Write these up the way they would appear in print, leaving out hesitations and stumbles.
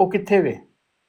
ਉਹ ਕਿੱਥੇ ਵੇ?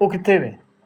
ਉਹ ਕਿੱਥੇ ਵੇ?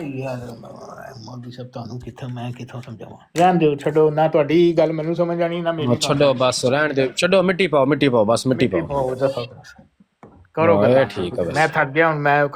ਯਾਰ ਮੌਲਵੀ ਸਾਹਿਬ ਤੁਹਾਨੂੰ ਕਿੱਥੋਂ ਮੈਂ ਕਿੱਥੋਂ ਸਮਝਾਵਾਂ? ਰਹਿਣ ਦਿਓ, ਛੱਡੋ ਨਾ, ਤੁਹਾਡੀ ਗੱਲ ਮੈਨੂੰ ਸਮਝ ਆਣੀ ਨਾ ਮੇਰੀ ਤੁਹਾਨੂੰ ਛੱਡੋ ਸਮਝ ਬਸ, ਰਹਿਣ ਦਿਓ, ਛੱਡੋ, ਮਿੱਟੀ ਪਾਓ, ਮਿੱਟੀ ਪਾਓ, ਬਸ ਮਿੱਟੀ ਮਿੱਟੀ ਪਾਓ। ਪਾਓ, ਦੱਸੋ ਕਰੋ ਹਾਂ ਇਹ ਗੱਲਾਂ। ਠੀਕ ਹੈ ਮੈਂ ਬਸ। ਥੱਕ ਗਿਆ ਹੁਣ, ਮੈਂ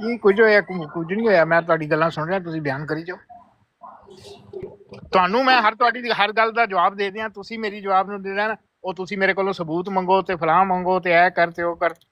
ਇਹ ਕੁਝ ਨਹੀਂ ਹੋਇਆ, ਮੈਂ ਤੁਹਾਡੀ ਗੱਲਾਂ ਸੁਣ ਰਿਹਾ, ਤੁਸੀਂ ਬਿਆਨ ਕਰੀ ਜਾਓ। ਤੁਹਾਨੂੰ ਮੈਂ ਤੁਹਾਡੀ ਹਰ ਗੱਲ ਦਾ ਜਵਾਬ ਦੇ ਦਿਆਂ, ਤੁਸੀਂ ਮੇਰੀ ਜਵਾਬ ਨੂੰ ਦੇ ਦੇਣਾ, ਉਹ ਤੁਸੀਂ ਮੇਰੇ ਕੋਲੋਂ ਸਬੂਤ ਮੰਗੋ ਤੇ ਫਲਾਹ ਮੰਗੋ ਤੇ ਇਹ ਕਰ ਤੇ ਉਹ ਕਰ,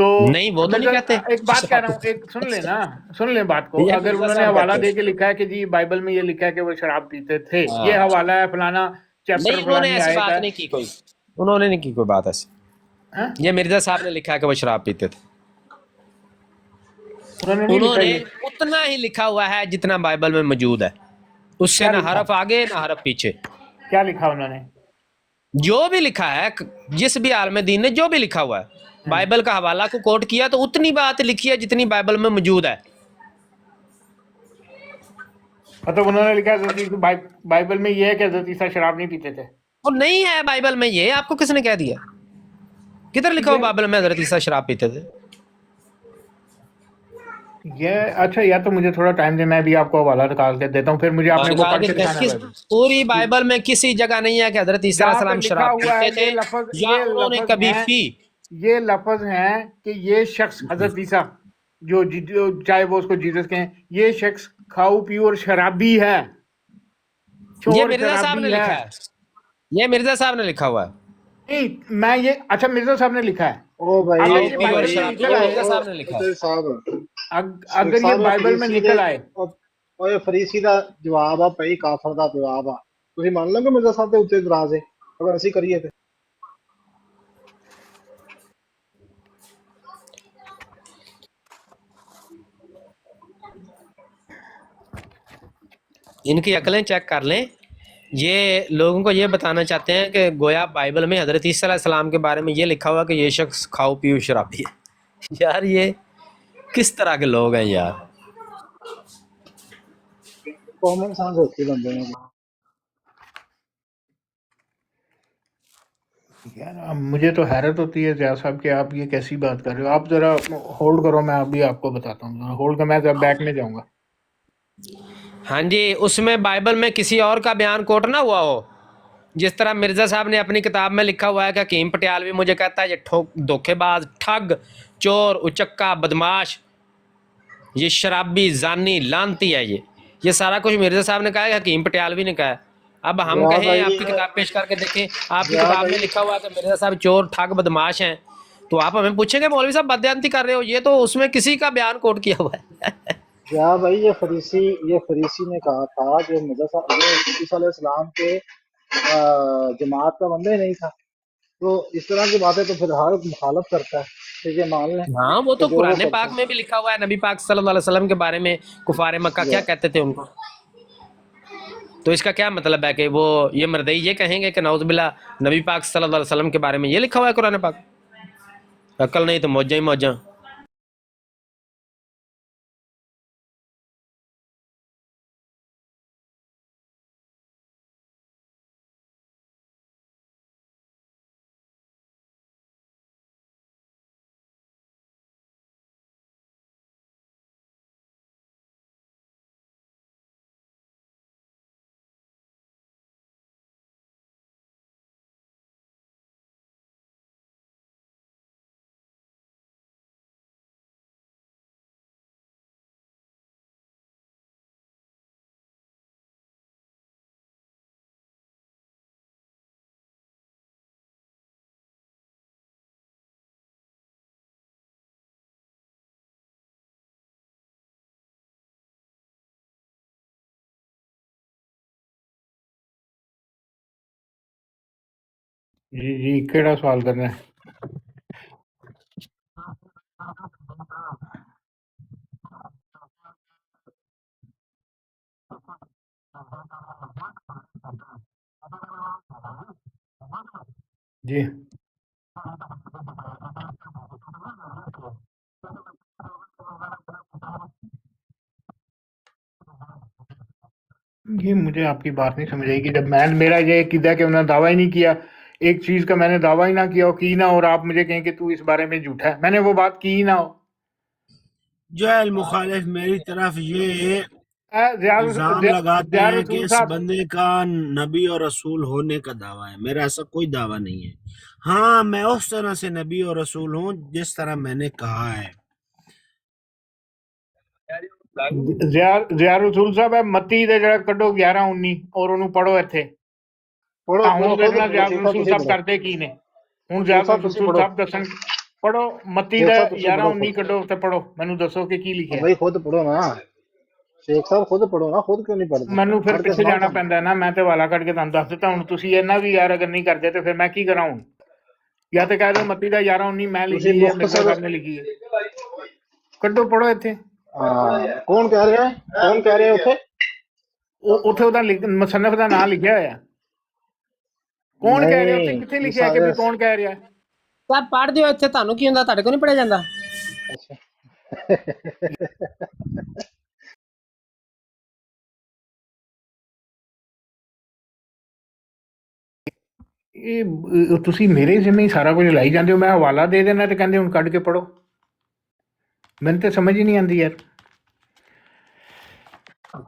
تو نہیں وہ تو نہیں کہتے. ایک بات کہہ رہا ہوں, ایک سن لیں بات کو. اگر انہوں نے حوالہ دے کے لکھا ہے کہ جی بائبل میں یہ لکھا ہے کہ وہ شراب پیتے تھے, یہ حوالہ ہے فلانا چیپٹر نہیں, انہوں نے فلانی ایسی آیت بات ہے, نہیں کی کوئی, انہوں نے نہیں کی کوئی بات ایسی. یہ مرزا صاحب نے لکھا ہے کہ وہ شراب پیتے تھے. انہوں نے اتنا ہی لکھا ہوا ہے جتنا بائبل میں موجود ہے, اس سے نہ حرف آگے نہ حرف پیچھے. کیا لکھا انہوں نے؟ جو بھی لکھا ہے, جس بھی عالم دین نے جو بھی لکھا ہوا ہے, بائبل کا حوالہ کو کوٹ کیا تو اتنی بات لکھی ہے جتنی بائبل میں موجود ہے. مطلب انہوں نے لکھا ہے بائبل میں یہ ہے کہ حضرت عیسیٰ شراب نہیں پیتے تھے, اور نہیں ہے بائبل میں یہ. آپ کو کس نے کہہ دیا؟ کدھر لکھا ہوا بائبل میں حضرت عیسیٰ شراب پیتے تھے؟ یہ اچھا, یا تو مجھے تھوڑا ٹائم دے, میں بھی آپ کو حوالہ نکال کے دیتا ہوں, پھر مجھے آپ نے وہ پڑھ کے دکھانا ہے. پوری بائبل میں کسی جگہ نہیں ہے کہ حضرت عیسیٰ علیہ السلام شراب پیتے تھے یا انہوں نے کبھی پی. یہ لفظ ہیں کہ یہ شخص حضرت عیسیٰ جو چاہے وہ اس کو جیسس کہیں, یہ شخص کھاؤ پیو اور شرابی ہے. یہ مرزا صاحب نے لکھا ہے, یہ مرزا صاحب نے لکھا ہوا ہے. نہیں میں یہ اچھا مرزا صاحب نے لکھا ہے. او بھائی مرزا صاحب نے لکھا ہے. اگر یہ بائبل میں نکل آئے اور فریسی دا جواب آ پئی کافر دا جواب آ, تسی مان لو کہ مرزا صاحب دے اوتے اعتراض ہے اگر اسی کریے تے. ان کی عقلیں چیک کر لیں. یہ لوگوں کو یہ بتانا چاہتے ہیں کہ گویا بائبل میں حضرت عیسیٰ علیہ السلام کے بارے میں یہ لکھا ہوا کہ یہ شخص کھاؤ پیو شرابی ہے. یار یہ کس طرح کے لوگ ہیں یار؟ کامن سینس ہوتی بندے نے. یار مجھے تو حیرت ہوتی ہے زیاد صاحب کہ آپ یہ کیسی بات کر رہے ہو. آپ ذرا ہولڈ کرو, میں ابھی آپ کو بتاتا ہوں. ہولڈ کر, میں بیک میں جاؤں گا. ہاں جی, اس میں بائبل میں کسی اور کا بیان کوٹ نہ ہوا ہو, جس طرح مرزا صاحب نے اپنی کتاب میں لکھا ہوا ہے کہ حکیم پٹیالوی مجھے کہتا ہے یہ دھوکے باز, ٹھگ, چور, اچکا, بدماش, یہ شرابی, زانی, لانتی ہے. یہ سارا کچھ مرزا صاحب نے کہا ہے, حکیم پٹیالوی نے کہا ہے. اب ہم کہیں آپ کی کتاب پیش کر کے دیکھیں, آپ کی کتاب میں لکھا ہوا ہے کہ مرزا صاحب چور, ٹھگ, بدماش ہیں, تو آپ ہمیں پوچھیں گے مولوی صاحب بددیانتی کر رہے ہو. یہ تو اس میں کسی کا بیان کوٹ کیا ہوا ہے. کیا بھائی یہ فریسی نے کہا تھا کہ مرزا صاحب عیسیٰ علیہ السلام کے جماعت کا بندہ ہی نہیں تھا. تو اس طرح کی باتیں تو پھر ہر مخالف کرتا ہے. ٹھیک ہے, مان لیں. ہاں وہ تو قرآن پاک میں بھی لکھا ہوا ہے. نبی پاک صلی اللہ علیہ وسلم کے بارے میں کفار مکہ کیا کہتے تھے ان کو. تو اس کا کیا مطلب ہے کہ وہ یہ مردئی یہ کہیں گے کہ نعوذ باللہ نبی پاک صلی اللہ علیہ وسلم کے بارے میں یہ لکھا ہوا ہے قرآن پاک؟ عقل نہیں تو موجاں ہی موجاں. جی کیڑا سوال کر رہے ہیں؟ جی یہ مجھے آپ کی بات نہیں سمجھ آئی کہ جب میرا یہ عقیدہ کہ انہوں نے دعویٰ ہی نہیں کیا ایک چیز کا, میں نے دعویٰ ہی نہ کیا ہو کی نہ, اور آپ مجھے کہیں کہ تو اس بارے میں جھوٹا ہے, میں نے وہ بات کی ہی نہ ہو. جو المخالف میری طرف یہ الزام لگاتے ہیں کہ اس بندے کا نبی اور رسول ہونے کا دعویٰ ہے. میرا ایسا کوئی دعویٰ نہیں ہے. ہاں میں اس طرح سے نبی اور رسول ہوں جس طرح میں نے کہا ہے. ضیاء رسول صاحب ہے متی دے جڑا کڈو 11:19 اور انہوں پڑھو ایتھے. ہن ضیاء رسول صاحب کرتے کی نے, ہن ضیاء رسول صاحب دسن ਪੜੋ ਮੱਤੀ ਸ਼ੇਖ ਦਾ ਸਾਹਿਬ ਤੁਸੀਂ 11 ਪੜੋ 19 ਖੁਦ, ਕੱਢੋ ਤੇ ਪੜੋ, ਮੈਨੂੰ ਦੱਸੋ ਕਿ ਕੀ ਲਿਖਿਆ। ਬਈ ਖੁਦ ਪੜੋ ਨਾ, ਸ਼ੇਖ ਸਾਹਿਬ ਖੁਦ ਪੜੋ ਨਾ, ਖੁਦ ਕਿਉਂ ਨਹੀਂ ਪੜਦੇ, ਮੈਨੂੰ ਫਿਰ ਪੜ੍ਹ ਕੇ ਪਿੱਛੇ ਸੁਣਾਓ ਜਾਣਾ ਸਾਨੂੰ। ਪੈਂਦਾ ਨਾ, ਮੈਂ ਤੇ ਹਵਾਲਾ ਕੱਢ ਕੇ ਤੁਹਾਨੂੰ ਦੱਸ ਦਿੱਤਾ। ਹੁਣ ਤੁਸੀਂ ਇਹਨਾਂ ਵੀ ਯਾਰ ਅਗਰ ਨਹੀਂ ਕਰਦੇ ਤੇ ਫਿਰ ਮੈਂ ਕੀ ਕਰਾਂ ਹੁਣ? ਜਾਂ ਤੇ ਕਹਿ ਦਿਓ ਮੱਤੀ ਦਾ 11 19 ਮੈਂ ਤੁਸੀਂ ਲਿਖੀ ਹੈ, ਮਿਰਜ਼ਾ ਮੁਖਤਸਰ, ਸਾਹਿਬ ਨੇ ਲਿਖੀ ਹੈ, ਕੱਢੋ ਪੜੋ ਇੱਥੇ। ਕੌਣ ਕਹਿ ਰਿਹਾ ਹੈ, ਕੌਣ ਕਹਿ ਰਿਹਾ ਉੱਥੇ? ਉਹ ਉੱਥੇ ਉਹਦਾ ਮੁਸੰਨਫ ਦਾ ਨਾਮ ਲਿਖਿਆ ਹੋਇਆ। ਕੌਣ ਕਹਿ ਰਿਹਾ ਉੱਥੇ? ਨਹੀਂ ਕਿੱਥੇ ਲਿਖਿਆ ਕਿ ਵੀ ਕੌਣ ਕਹਿ ਰਿਹਾ? ਸਾਹਿਬ ਪੜ੍ਹ ਦਿਓ ਇੱਥੇ, ਤੁਹਾਨੂੰ ਕੀ ਹੁੰਦਾ, ਤੁਹਾਡੇ ਕੋਲ ਨਹੀਂ ਪੜਿਆ ਜਾਂਦਾ? ਅੱਛਾ ਇਹ ਤੁਸੀਂ ਮੇਰੇ ਜ਼ਿੰਮੇ ਹੀ ਸਾਰਾ ਕੁਝ ਲਾਈ ਜਾਂਦੇ ਹੋ। ਮੈਂ ਹਵਾਲਾ ਦੇ ਦੇਣਾ ਤੇ ਕਹਿੰਦੇ ਹੁਣ ਕੱਢ ਕੇ ਪੜੋ। ਮੈਨੂੰ ਤੇ ਸਮਝ ਹੀ ਨਹੀਂ ਆਉਂਦੀ ਯਾਰ।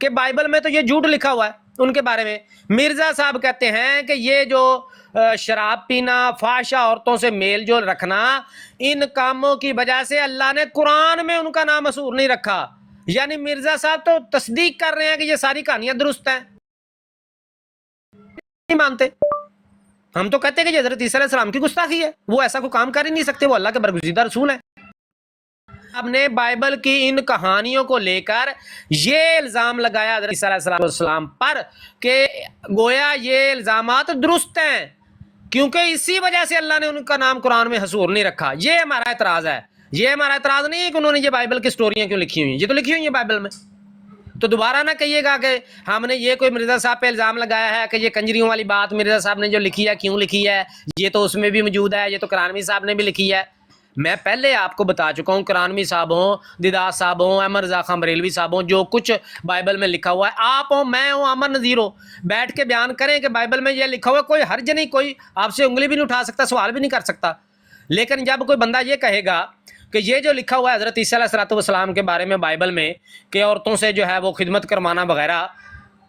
کہ بائبل میں تو یہ جھوٹ لکھا ہوا ہے ان کے بارے میں. مرزا صاحب کہتے ہیں کہ یہ جو شراب پینا، فحشا عورتوں سے میل جول رکھنا، ان کاموں کی وجہ سے اللہ نے قرآن میں ان کا نام مسعور نہیں رکھا. یعنی مرزا صاحب تو تصدیق کر رہے ہیں کہ یہ ساری کہانیاں درست ہیں، نہیں مانتے. ہم تو کہتے ہیں کہ یہ حضرت عیسیٰ علیہ السلام کی گستاخی ہے، وہ ایسا کوئی کام کر ہی نہیں سکتے، وہ اللہ کے برگزیدہ رسول ہیں. اب نے بائبل کی ان کہانیوں کو لے کر یہ الزام لگایا حضرت عیسیٰ علیہ السلام پر کہ گویا یہ الزامات درست ہیں، کیونکہ اسی وجہ سے اللہ نے ان کا نام قرآن میں حضور نہیں رکھا. یہ ہمارا اعتراض ہے. یہ ہمارا اعتراض نہیں ہے کہ انہوں نے یہ بائبل کی سٹوریاں کیوں لکھی ہوئی ہیں، یہ تو لکھی ہوئی ہیں بائبل میں. تو دوبارہ نہ کہیے گا کہ ہم نے یہ کوئی مرزا صاحب پہ الزام لگایا ہے کہ یہ کنجریوں والی بات مرزا صاحب نے جو لکھی ہے کیوں لکھی ہے، یہ تو اس میں بھی موجود ہے، یہ تو کرانوی صاحب نے بھی لکھی ہے. میں پہلے آپ کو بتا چکا ہوں، کرانوی صاحب ہوں، دیداس صاحب ہوں، احمد رضا خان بریلوی صاحب ہوں، جو کچھ بائبل میں لکھا ہوا ہے، آپ ہوں، میں ہوں، امن نذیر ہو، بیٹھ کے بیان کریں کہ بائبل میں یہ لکھا ہوا ہے. کوئی حرج نہیں، کوئی آپ سے انگلی بھی نہیں اٹھا سکتا، سوال بھی نہیں کر سکتا. لیکن جب کوئی بندہ یہ کہے گا کہ یہ جو لکھا ہوا ہے حضرت عیسیٰ علیہ السلام کے بارے میں بائبل میں کہ عورتوں سے جو ہے وہ خدمت کروانا وغیرہ،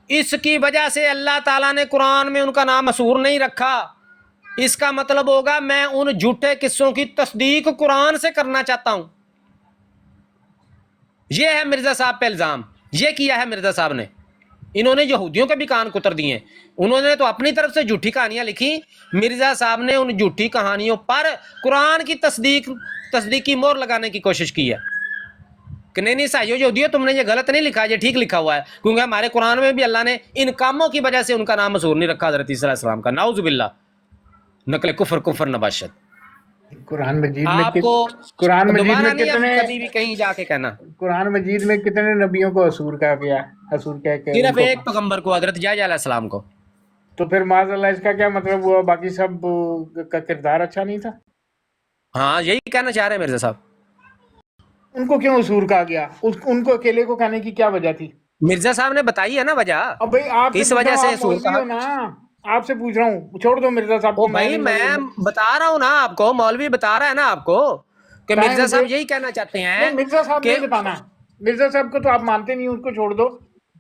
اس کی وجہ سے اللہ تعالیٰ نے قرآن میں ان کا نام مسعور نہیں رکھا، اس کا مطلب ہوگا میں ان جھوٹے قصوں کی تصدیق قرآن سے کرنا چاہتا ہوں. یہ ہے مرزا صاحب پہ الزام، یہ کیا ہے مرزا صاحب نے. انہوں نے یہودیوں کے بھی کان کتر دیے، انہوں نے تو اپنی طرف سے جھوٹی کہانیاں لکھی. مرزا صاحب نے ان جھوٹی کہانیوں پر قرآن کی تصدیقی مور لگانے کی کوشش کی ہے کہ نہیں سائیو یہودیوں، تم نے یہ غلط نہیں لکھا، یہ ٹھیک لکھا ہوا ہے، کیونکہ ہمارے قرآن میں بھی اللہ نے ان کاموں کی وجہ سے ان کا نام مسعور نہیں رکھا حضرت عیسیٰ علیہ السلام کا. نعوذ باللہ، نقل کفر نباشت. قرآن مجید میں آپ کو قرآن مجید میں دوبارہ نہیں اب کتنے کبھی بھی کہیں جا کے کہنا. قرآن مجید میں کتنے نبیوں کو حصور کہا گیا؟ حصور کہہ کے ان صرف کو، ایک پیغمبر کو، حضرت یحییٰ علیہ السلام کو. تو پھر معاذ اللہ اس کا کیا مطلب ہوا؟ باقی سب کا کردار اچھا نہیں تھا؟ ہاں یہی کہنا چاہ رہے ہیں مرزا صاحب. ان کو کیوں حصور کہا گیا؟ ان کو اکیلے کو کہنے کی کیا وجہ تھی؟ مرزا صاحب نے بتائی ہے نا وجہ، اب بھائی آپ سے کس پوچھ رہا وجہ ہوں، سے آپ حضور مولوی کہا. ہو نا، آپ سے پوچھ رہا ہوں، چھوڑ دو مرزا صاحب او کو. میں بھائی نہیں میں بتا رہا ہوں نا آپ کو، مولوی بتا رہا ہے نا آپ کو کہ بتائیں مرزا مجھے. صاحب یہی کہنا چاہتے ہیں نہیں مرزا صاحب کہ نہیں بتانا، مرزا صاحب کو تو آپ مانتے نہیں، اس کو چھوڑ دو.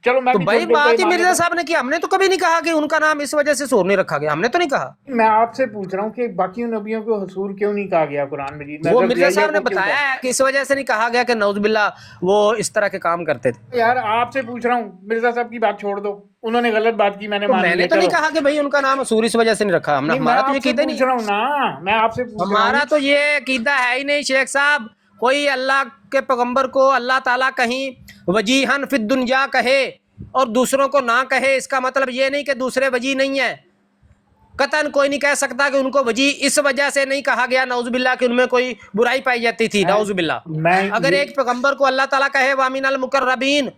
چلو میں تو بھی بھائی چھوڑ بات کے ہی مان مرزا لیتا ہوں. صاحب نے کیا، ہم نے تو کبھی نہیں کہا کہ ان کا نام اس وجہ سے سور نہیں رکھا گیا، ہم نے تو نہیں کہا. میں آپ سے پوچھ رہا ہوں کہ باقی نبیوں کو حصور کیوں نہیں کہا گیا قرآن مجید میں؟ وہ حضرت مرزا یحییٰ صاحب نے کو کیوں بتایا کہا؟ ہے کہ اس وجہ سے نہیں کہا گیا کہ نعوذ باللہ وہ اس طرح کے کام کرتے تھے. یار آپ سے پوچھ رہا ہوں، مرزا صاحب کی بات چھوڑ دو، انہوں نے غلط بات کی، میں نے تو مان میں نے لیا. تو نہیں چلو کہا کہ بھائی ان کا نام سور اس وجہ سے نہیں رکھا، نہیں، میں ہمارا تو یہ آپ سے عقیدہ ہی نہیں پوچھ ہے. رہا ہوں نا، میں آپ سے پوچھ رہا ہوں. ہمارا تو یہ عقیدہ ہے ہی نہیں شیخ صاحب. کوئی اللہ کے پیغمبر کو اللہ تعالیٰ کہیں وجیہن فی الدنیا کہے اور دوسروں کو نہ کہے، اس کا مطلب یہ نہیں کہ دوسرے وجیہ نہیں ہیں. قطعاً کوئی نہیں کہہ سکتا کہ ان کو وجیہ اس وجہ سے نہیں کہا گیا نعوذ باللہ کہ ان میں کوئی برائی پائی جاتی تھی، نعوذ باللہ. میں اگر ایک پیغمبر کو اللہ تعالیٰ کہے وامن المقربین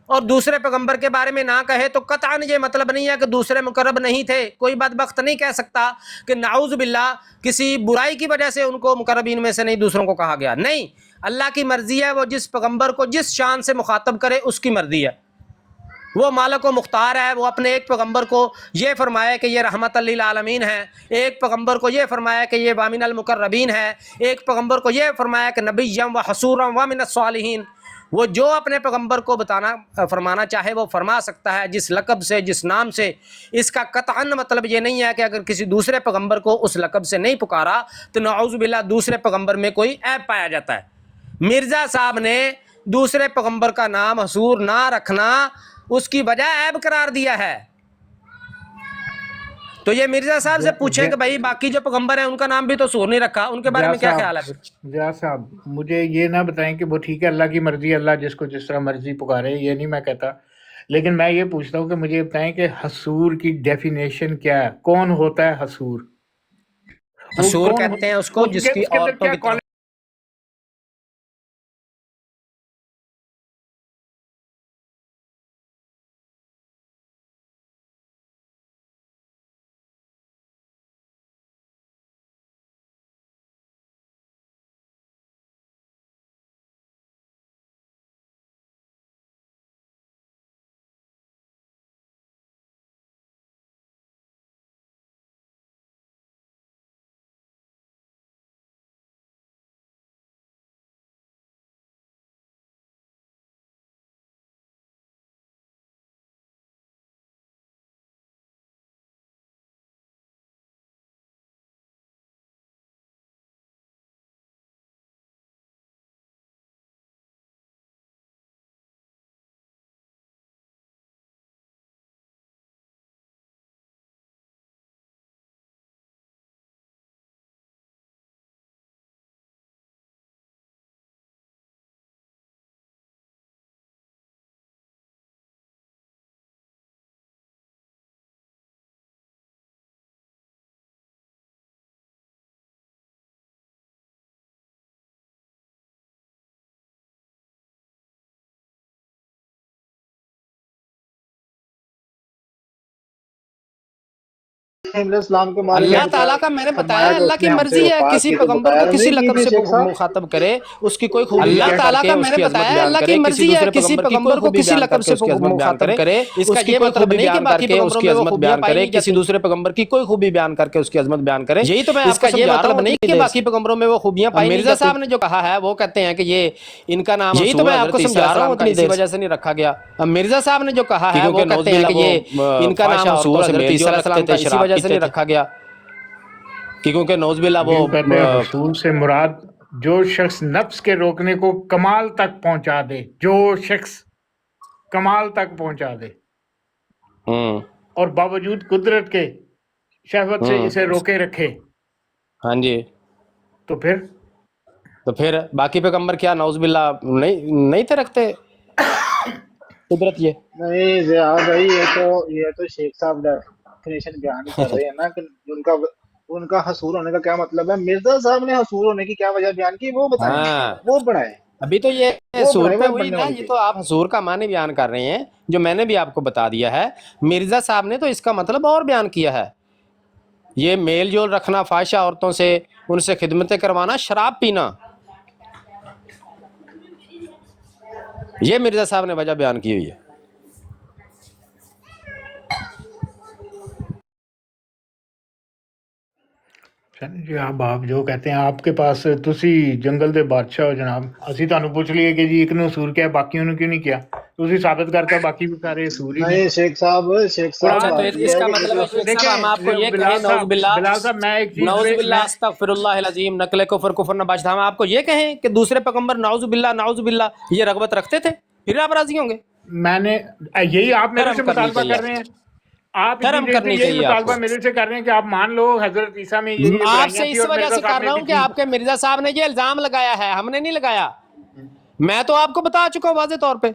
اور دوسرے پیغمبر کے بارے میں نہ کہے تو قطعاً یہ مطلب نہیں ہے کہ دوسرے مقرب نہیں تھے. کوئی بدبخت نہیں کہہ سکتا کہ نعوذ باللہ کسی برائی کی وجہ سے ان کو مقربین میں سے نہیں دوسروں کو کہا گیا. نہیں، اللہ کی مرضی ہے، وہ جس پیغمبر کو جس شان سے مخاطب کرے اس کی مرضی ہے. وہ مالک و مختار ہے، وہ اپنے ایک پیغمبر کو یہ فرمایا کہ یہ رحمت للعالمین ہے، ایک پیغمبر کو یہ فرمایا کہ یہ وامن المقربین ہے، ایک پیغمبر کو یہ فرمایا کہ نبیم و حصورا ومن الصالحین. وہ جو اپنے پیغمبر کو فرمانا چاہے وہ فرما سکتا ہے، جس لقب سے، جس نام سے. اس کا قطعاً مطلب یہ نہیں ہے کہ اگر کسی دوسرے پیغمبر کو اس لقب سے نہیں پکارا تو نعوذ باللہ دوسرے پیغمبر میں کوئی عیب پایا جاتا ہے. مرزا صاحب نے دوسرے پیغمبر کا نام حضور نہ رکھنا اس کی وجہ عیب قرار دیا ہے. تو یہ مرزا صاحب سے پوچھیں کہ بھائی باقی جو پیغمبر ہیں ان کا نام بھی تو سور نہیں رکھا، ان کے بارے میں کیا خیال ہے پھر؟ جناب صاحب مجھے یہ نہ بتائیں کہ وہ ٹھیک ہے، اللہ کی مرضی، اللہ جس کو جس طرح مرضی پکارے، یہ نہیں میں کہتا. لیکن میں یہ پوچھتا ہوں کہ مجھے بتائیں کہ حصور کی ڈیفینیشن کیا ہے؟ کون ہوتا ہے حصور؟ حصور کہتے ہیں اس کو جس کی اس کے اندر عورتوں کیا کی طرف ابراہیم علیہ السلام کے بارے میں اللہ بتایا تعالیٰ کا میں نے فرمایا بتایا کہ اللہ اس کی نے ہم سے مرضی ہے وفا کسی کی تو پیغمبر کو بقایا کسی نہیں کی لقب تھی سے شیخ صاحب مخاطب کرے اس کی کوئی خوبی اللہ بیان تعالیٰ کر کے کا اس میں نے کی عظمت بتایا بیان اللہ کرے کی کسی مرضی ہے دوسرے کسی پیغمبر کی کوئی پیغمبر خوبی کو بیان کسی کر کے لقب اس سے کی عظمت بیان کرے مخاطب کرے اس کا یہ کوئی مطلب خوبی نہیں کہ بیان باقی کر کے پیغمبروں اس میں کی وہ عظمت خوبیاں بیان پائی کرے نہیں جاتی کسی دوسرے پیغمبر کی کوئی خوبی بیان کرے یہی تو میں اس کا یہ مطلب نہیں کہ باقی پیغمبروں میں وہ خوبیاں پائی نہیں مرزا جاتی صاحب نے جو کہا ہے وہ کہتے ہیں کہ یہ ان کا نام یہی تو میں آپ کو حضرت عیسیٰ سمجھا رہا ہوں السلام کا اتنی اسی دیر وجہ سے نہیں رکھا گیا مرزا صاحب نے جو کہا ہے وہ کیونکہ کہتے ہیں کہ یہ ان کا نام حضور حضرت عیسیٰ علیہ السلام کا اسی وجہ سے نہیں رکھا گیا کیونکہ نوز باللہ وہ وہ کہتے ہیں حصول سے مراد جو شخص نفس کے روکنے کو کمال تک پہنچا دے جو شخص کمال تک پہنچا دے اور باوجود قدرت کے شہوت سے اسے روکے رکھے ہاں جی تو پھر باقی پیغمبر کیا نوز باللہ نہیں تھے رکھتے قدرت یہ نہیں زیاد بھائی یہ تو شیخ صاحب ڈیفینیشن بیان کر رہے ہیں نا کہ ان کا حصول ہونے کا کیا مطلب ہے مرزا صاحب نے حصول ہونے کی کیا وجہ بیان کی وہ بتائیں ہاں وہ بڑھائیں ابھی تو یہ وہ حصور بڑھائیں پہ وہ ہوئی بننے نا والی یہ تھی تو آپ حصور کا معنی بیان کر رہے ہیں جو میں نے بھی آپ کو بتا دیا ہے مرزا صاحب نے تو اس کا مطلب اور بیان کیا ہے یہ میل جول رکھنا فاحشہ عورتوں سے ان سے خدمتیں کروانا شراب پینا یہ مرزا صاحب نے وجہ بیان کی ہوئی ہے جی آپ جو کہتے ہیں آپ کے پاس تسی جنگل دے بادشاہ ہو جناب اسی تانوں پوچھ لیے کہ جی ایک نے حصول کیا باقیوں نے کیوں نہیں کیا تسی ثابت کرتا باقی بھی سارے حصول ہی نے نہیں شیخ صاحب اچھا تو بات یہ اس ہے کا کہ مطلب ہے شیخ صاحب ہم آپ کو یہ کہیں بلال صاحب میں ایک چیز نعوذ پہ باللہ استغفر اللہ العظیم نقل کفر نہ بچتا ہم آپ کو یہ کہیں کہ دوسرے پیغمبر نعوذ باللہ یہ رغبت رکھتے تھے پھر آپ راضی ہوں گے میں نے یہی آپ میرے سے شرم کرنی مطالبہ کر رہے چاہیے ہیں آپ اتنی شرم دیر سے کرنی یہی چاہیے آپ مطالبہ کو میرے سے کر رہے ہیں کہ آپ مان لو حضرت عیسیٰ میں یہ آپ برائیاں سے تھی اس اور وجہ مرزا سے صاحب کر نے رہا بھی ہوں کہ کی آپ کے مرزا صاحب نے یہ الزام لگایا ہے ہم نے نہیں لگایا میں تو آپ کو بتا چکا ہوں واضح طور پہ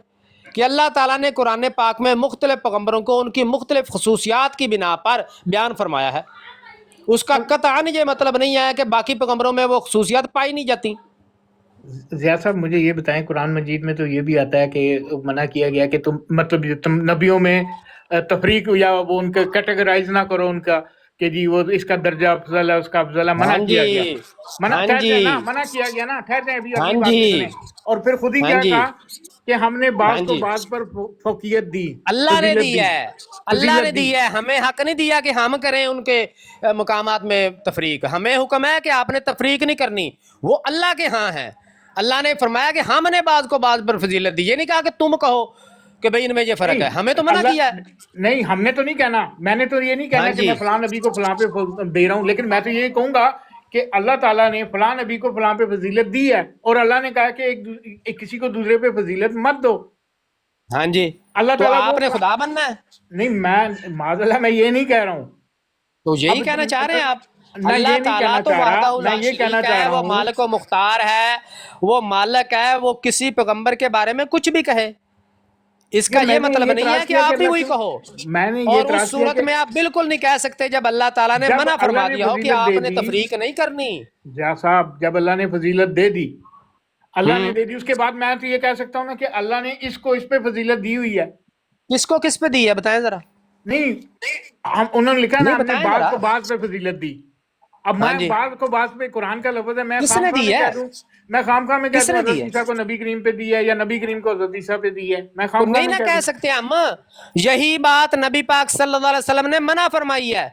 کہ اللہ تعالیٰ نے قرآن پاک میں مختلف پیغمبروں کو ان کی مختلف خصوصیات کی بنا پر بیان فرمایا ہے اس کا قطعاً یہ مطلب نہیں ہے کہ باقی پیغمبروں میں وہ خصوصیات پائی نہیں جاتی ضیاء صاحب مجھے یہ بتائیں قرآن مجید میں تو یہ بھی آتا ہے کہ منع کیا گیا کہ تم نبیوں میں تفریق یا وہ ان کا کیٹیگرائز نہ کرو ان کا کہ جی وہ اس کا درجہ افضل ہے اس کا افضل ہے منع ہاں کیا گیا جی منع کیا گیا نا ٹھہر جائیں ابھی ہاں اگلی بات بھی جی سنیں اور پھر خود ہی ہاں کیا جی کہا کہ ہم نے ہاں بعض کو جی بعض پر فوقیت دی اللہ نے فضیلت دی دی ہے اللہ نے دی ہے ہمیں حق نہیں دیا کہ ہم کریں ان کے مقامات میں تفریق ہمیں حکم ہے کہ آپ نے تفریق نہیں کرنی وہ اللہ کے ہاں ہے اللہ نے فرمایا کہ ہم نے بعض کو بعض پر فضیلت دی یہ نہیں کہا کہ تم کہو کہ بھئی ان میں یہ فرق ہے ہمیں تو منع کیا ہے نہیں ہم نے تو نہیں کہنا میں نے تو یہ نہیں کہنا ہاں کہ جی میں فلاں نبی کو فلاں پہ دے رہا ہوں لیکن میں تو یہ کہوں گا کہ اللہ تعالیٰ نے فلاں نبی کو فلاں پہ فضیلت دی ہے اور اللہ نے کہا کہ ایک کسی کو دوسرے پہ فضیلت مت دو ہاں جی اللہ تو تعالیٰ آپ نے خدا بننا ہے نہیں میں معاذ اللہ میں یہ نہیں کہہ رہا ہوں تو یہی اب کہنا چاہ رہے ہیں آپ میں اللہ یہ نہیں تعالیٰ کہنا تو چاہ رہا وحدہ میں لا یہ کہنا شریک چاہ ہے رہا وہ ہوں مالک و مختار ہے وہ مالک ہے وہ کسی پیغمبر کے بارے میں کچھ بھی کہے اس کا یہ مطلب نہیں ہے کہ آپ بھی وہی کہو میں نے یہ اور اس اعتراض کیا صورت کہ میں آپ بالکل نہیں کہہ سکتے جب اللہ تعالیٰ نے جب منع اللہ فرما نے دیا ہو کہ فضیلت آپ دے نے دی تفریق نہیں کرنی جا صاحب جب اللہ نے فضیلت دے دی اللہ نے دے دی اس کے بعد میں تو یہ کہہ سکتا ہوں نا کہ اللہ نے اس کو اس پہ فضیلت دی ہوئی ہے کس کو کس پہ دی ہے بتائیں ذرا نہیں انہوں نے لکھا نا نہیں ہم نے بتائیں بعض ذرا کو بعض پہ فضیلت دی اب ہاں میں جی بعض کو بعض پہ قرآن کا لفظ ہے میں کس خام نے خواہ دی میں ہے کہہ دوں میں خام خواہ میں کہہ کس دوں نے حضرت دی ہے عیسیٰ کو نبی کریم پہ دی ہے یا نبی کریم کو حضرت عیسیٰ پہ دی ہے میں تو خام خواہ نہیں میں نہ کہہ کہہ دوں سکتے ہم یہی بات نبی پاک صلی اللہ علیہ وسلم نے منع فرمائی ہے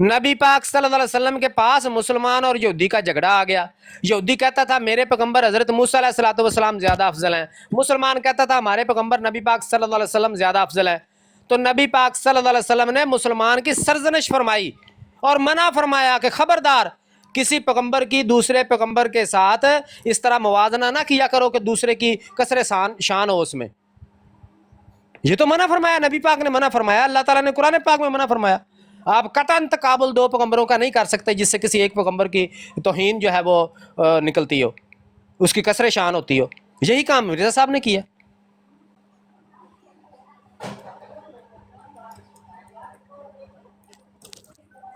نبی پاک صلی اللہ علیہ وسلم کے پاس مسلمان اور یہودی کا جھگڑا آ گیا یہودی کہتا تھا میرے پیغمبر حضرت موسیٰ علیہ السلام زیادہ افضل ہیں مسلمان کہتا تھا ہمارے پیغمبر نبی پاک صلی اللہ علیہ وسلم زیادہ افضل ہیں تو نبی پاک صلی اللہ علیہ وسلم نے مسلمان کی سرزنش فرمائی اور منع فرمایا کہ خبردار کسی پیغمبر کی دوسرے پیغمبر کے ساتھ اس طرح موازنہ نہ کیا کرو کہ دوسرے کی کثر شان ہو اس میں یہ تو منع فرمایا نبی پاک نے منع فرمایا اللہ تعالیٰ نے قرآن پاک میں منع فرمایا آپ قطعاً تقابل دو پیغمبروں کا نہیں کر سکتے جس سے کسی ایک پیغمبر کی توہین جو ہے وہ نکلتی ہو اس کی کثر شان ہوتی ہو یہی کام مرزا صاحب نے کیا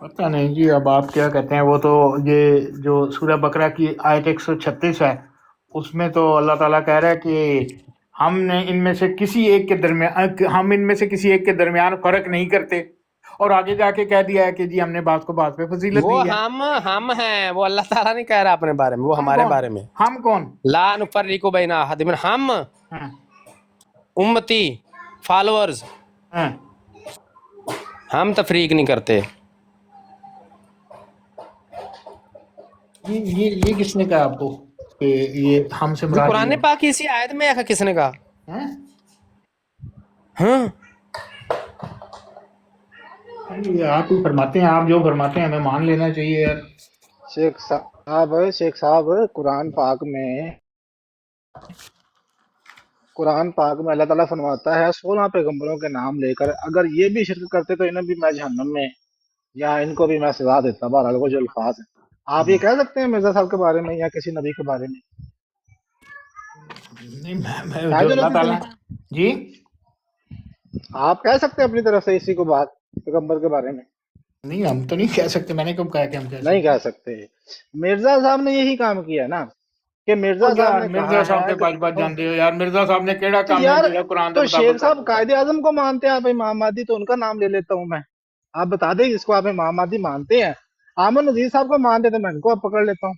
پتہ نہیں جی اب آپ کیا کہتے ہیں وہ تو یہ جو سورہ بقرہ کی آیت 136 ہے اس میں تو اللہ تعالیٰ کہہ رہا ہے کہ ہم ان میں سے کسی ایک کے درمیان فرق نہیں کرتے اور آگے جا کے کہہ دیا ہے کہ جی ہم نے بات کو بات پہ فضیلت وہ دی ہے. ہم ہیں، وہ اللہ تعالیٰ نہیں کہہ رہا اپنے بارے میں، وہ ہم ہمارے کون؟ بارے میں. ہم کون؟ لا نفرق بین احد من، ہم ہاں امتی فالوورز، ہاں ہم تفریق نہیں کرتے. یہ کس نے کہا آپ کو کہ یہ ہم سے یہ مراد قرآن یہ پاک کی اسی آیت میں ہے، کس نے کہا؟ ہے؟ ہاں یہ آپ ہی فرماتے ہیں، آپ جو فرماتے ہیں ہمیں مان لینا چاہیے یار. شیخ صاحب قرآن پاک میں اللہ تعالیٰ فرماتا ہے 16 پیغمبروں کے نام لے کر اگر یہ بھی شرک کرتے تو انہیں بھی میں جہنم میں یا ان کو بھی میں سزا دیتا. بہرحال وہ جو الفاظ ہیں آپ یہ کہہ سکتے ہیں مرزا صاحب کے بارے میں یا کسی نبی کے بارے میں؟ نہیں میں ہے جو جو اللہ نہیں تعالیٰ جی آپ کہہ سکتے ہیں اپنی طرف سے اسی کو بات پیغمبر کے بارے میں؟ نہیں ہم تو نہیں کہہ سکتے. میں نے کب کہا کہ ہم کہہ نہیں سکتے؟ کہہ سکتے. مرزا صاحب نے یہی کام کیا نا کہ مرزا او صاحب یار نے مرزا کہا صاحب ہے کے پاس بات جانتے ہو یار. مرزا صاحب نے کیڑا تو کام ہے یار جو قرآن کے تو شیخ مطابق کر صاحب دیتا ہے. قائد اعظم کو مانتے ہیں آپ امام مہدی، تو ان کا نام لے لیتا ہوں میں. آپ بتا دیں جس کو آپ امام مہدی مانتے ہیں. آمن نذیر صاحب کو مانتے تو میں ان کو اب پکڑ لیتا ہوں.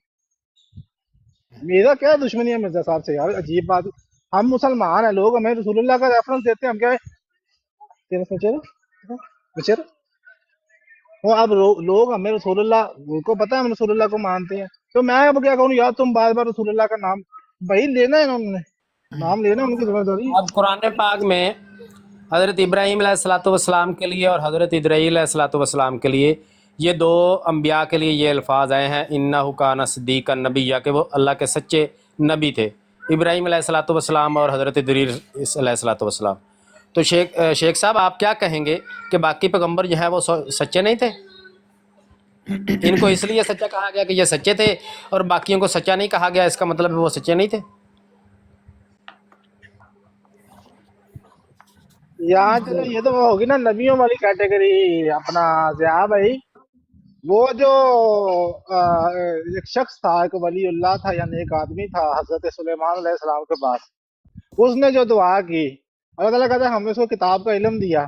میرا کیا دشمنی ہے مرزا صاحب سے یار؟ عجیب بات. ہم مسلمان ہیں، لوگ ہمیں رسول اللہ کا ریفرنس دیتے ہیں، ہم کیا ہے تیرے بچے وہ اب لوگ ہمیں رسول اللہ ان کو پتا ہے ہم رسول اللہ کو مانتے ہیں، تو میں اب کیا کہوں یار تم بار بار رسول اللہ کا نام بھائی لینا ہے، انہوں نے نام لینا ان کی ذمہ داری. اب قرآن پاک میں حضرت ابراہیم علیہ الصلوۃ والسلام کے لیے اور حضرت ادریل علیہ الصلوۃ والسلام کے لیے یہ دو انبیاء کے لیے یہ الفاظ آئے ہیں، انہ کان صدیقا نبیّا، کہ وہ اللہ کے سچے نبی تھے، ابراہیم علیہ الصلوۃ والسلام اور حضرت ادریل علیہ الصلوۃ والسلام. تو شیخ صاحب آپ کیا کہیں گے کہ باقی پیغمبر جو ہیں وہ سچے نہیں تھے؟ ان کو اس لیے سچا کہا گیا کہ یہ سچے تھے اور باقیوں کو سچا نہیں کہا گیا، اس کا مطلب ہے وہ سچے نہیں تھے؟ یہاں چلو یہ تو وہ ہوگی نا نبیوں والی کیٹیگری. اپنا ضیاء بھائی وہ جو ایک شخص تھا، ایک ولی اللہ تھا یعنی ایک آدمی تھا حضرت سلیمان علیہ السلام کے پاس، اس نے جو دعا کی اللہ تعالیٰ کہتا ہے ہم نے اس کو کتاب کا علم دیا.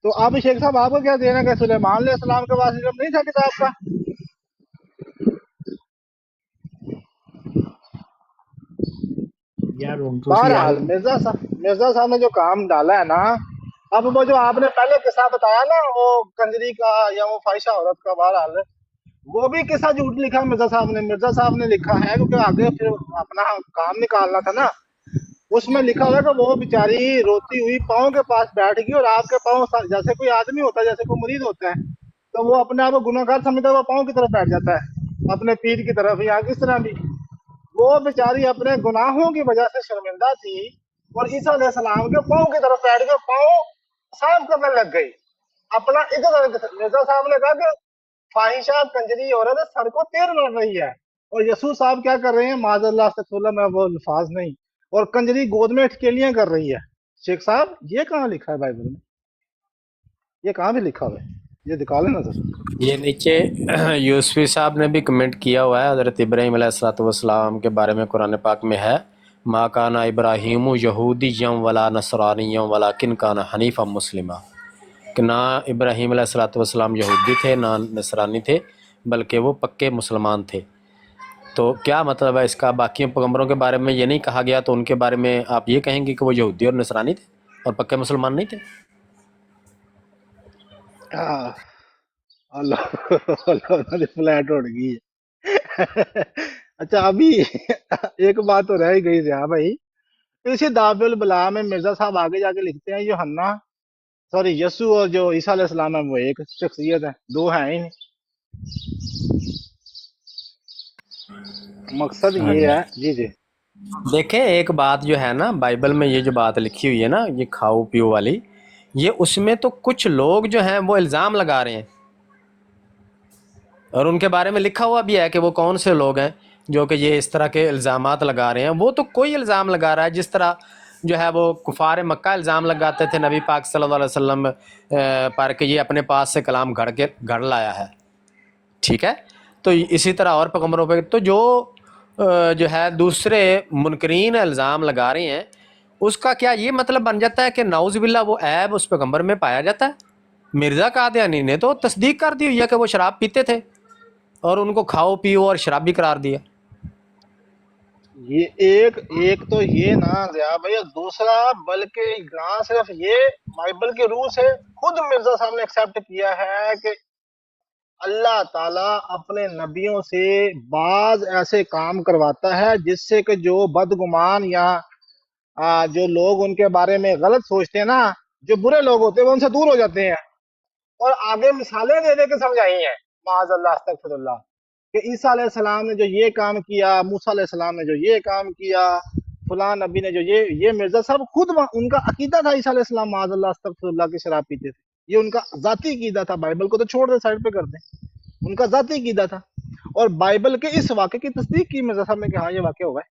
تو اب شیخ صاحب آپ کو کیا دینا کہ سلیمان علیہ السلام کے پاس علم نہیں تھا کتاب کا؟ یار ان کو سی بہرحال مرزا صاحب نے جو کام ڈالا ہے نا، اب وہ جو آپ نے پہلے قصہ بتایا نا وہ کنجری کا یا وہ فائشہ عورت کا، بہرحال وہ بھی قصہ جھوٹ لکھا مرزا صاحب نے. مرزا صاحب نے لکھا ہے کیونکہ آگے پھر اپنا کام نکالنا تھا نا. اس میں لکھا ہوا ہے کہ وہ بیچاری روتی ہوئی پاؤں کے پاس بیٹھ گئی اور آپ کے پاؤں جیسے کوئی آدمی ہوتا ہے، جیسے کوئی مریض ہوتا ہے تو وہ اپنے آپ کو گناہ گار سمجھتا ہے، وہ پاؤں کی طرف بیٹھ جاتا ہے اپنے پیر کی طرف یا کس طرح بھی. وہ بیچاری اپنے گناہوں کی وجہ سے شرمندہ تھی اور عیسیٰ علیہ السلام کے پاؤں کی طرف بیٹھ کے پاؤں صاف کرنے لگ گئی اپنا عزت. مرزا صاحب نے کہا کہ فاحشہ کنجری عورت سر کو تیر مار رہی ہے اور یسوع صاحب کیا کر رہے ہیں، معاذ اللہ استغفر اللہ، میں وہ الفاظ نہیں، اور کنجری گود میں ٹھکیلیاں کر رہی ہے. شیخ صاحب یہ کہاں لکھا ہے بائبل میں؟ یہ کہاں بھی لکھا ہوا ہے؟ یہ دکھا لینا سر. یہ نیچے یوسفی صاحب نے بھی کمنٹ کیا ہوا ہے، حضرت ابراہیم علیہ الصلوۃ والسلام کے بارے میں قرآن پاک میں ہے، ما کان ابراہیم یہودیا ولا نصرانیا ولکن کان حنیفا مسلما، کہ نہ ابراہیم علیہ الصلوۃ والسلام یہودی تھے نہ نصرانی تھے بلکہ وہ پکے مسلمان تھے. تو کیا مطلب ہے اس کا؟ باقی پیغمبروں کے بارے میں یہ نہیں کہا گیا تو ان کے بارے میں آپ یہ کہیں گے کہ وہ یہودی اور نصرانی تھے اور پکے مسلمان نہیں تھے؟ اللہ فلیٹ اڑ گئی ہے. اچھا ابھی ایک بات تو رہ ہی گئی ضیاء بھائی. اسی دعوی البلا میں مرزا صاحب آگے جا کے لکھتے ہیں یوحنا یسوع اور جو عیسیٰ علیہ السلام ہے وہ ایک شخصیت ہے، دو ہیں ہی نہیں. مقصد ہاں یہ جی، ہے. جی جی دیکھیں ایک بات جو ہے نا، بائبل میں یہ جو بات لکھی ہوئی ہے نا، یہ کھاؤ پیو والی، یہ اس میں تو کچھ لوگ جو ہیں وہ الزام لگا رہے ہیں اور ان کے بارے میں لکھا ہوا بھی ہے کہ وہ کون سے لوگ ہیں جو کہ یہ اس طرح کے الزامات لگا رہے ہیں. وہ تو کوئی الزام لگا رہا ہے جس طرح جو ہے وہ کفار مکہ الزام لگاتے تھے نبی پاک صلی اللہ علیہ وسلم پر کہ یہ اپنے پاس سے کلام گھڑ لایا ہے، ٹھیک ہے. تو اسی طرح اور پیغمبروں پہ تو جو ہے دوسرے منکرین الزام لگا رہے ہیں، اس کا کیا یہ مطلب بن جاتا ہے کہ نعوذ باللہ وہ عیب اس پیغمبر میں پایا جاتا ہے؟ مرزا قادیانی نے تو تصدیق کر دی ہوئی ہے کہ وہ شراب پیتے تھے اور ان کو کھاؤ پیو اور شرابی قرار دیا. یہ ایک تو یہ نا ضیاء بھائی، دوسرا بلکہ نہ صرف یہ بائبل کے روح سے خود مرزا صاحب نے ایکسیپٹ کیا ہے کہ اللہ تعالیٰ اپنے نبیوں سے بعض ایسے کام کرواتا ہے جس سے کہ جو بدگمان یا جو لوگ ان کے بارے میں غلط سوچتے ہیں نا، جو برے لوگ ہوتے ہیں وہ ان سے دور ہو جاتے ہیں، اور آگے مثالیں دے دے کے سمجھائی ہیں معاذ اللہ استغفر اللہ، کہ عیسیٰ علیہ السلام نے جو یہ کام کیا، موسیٰ علیہ السلام نے جو یہ کام کیا، فلاں نبی نے جو یہ مرزا صاحب خود ان کا عقیدہ تھا عیسیٰ علیہ السلام معاذ اللہ استغفر اللہ کی شراب پیتے تھے، یہ ان کا ذاتی عقیدہ تھا. بائبل کو تو چھوڑ دیں، سائڈ پہ کر دیں، ان کا ذاتی عقیدہ تھا، اور بائبل کے اس واقعے کی تصدیق کی مرزا صاحب نے کہ ہاں یہ واقعہ ہوا ہے.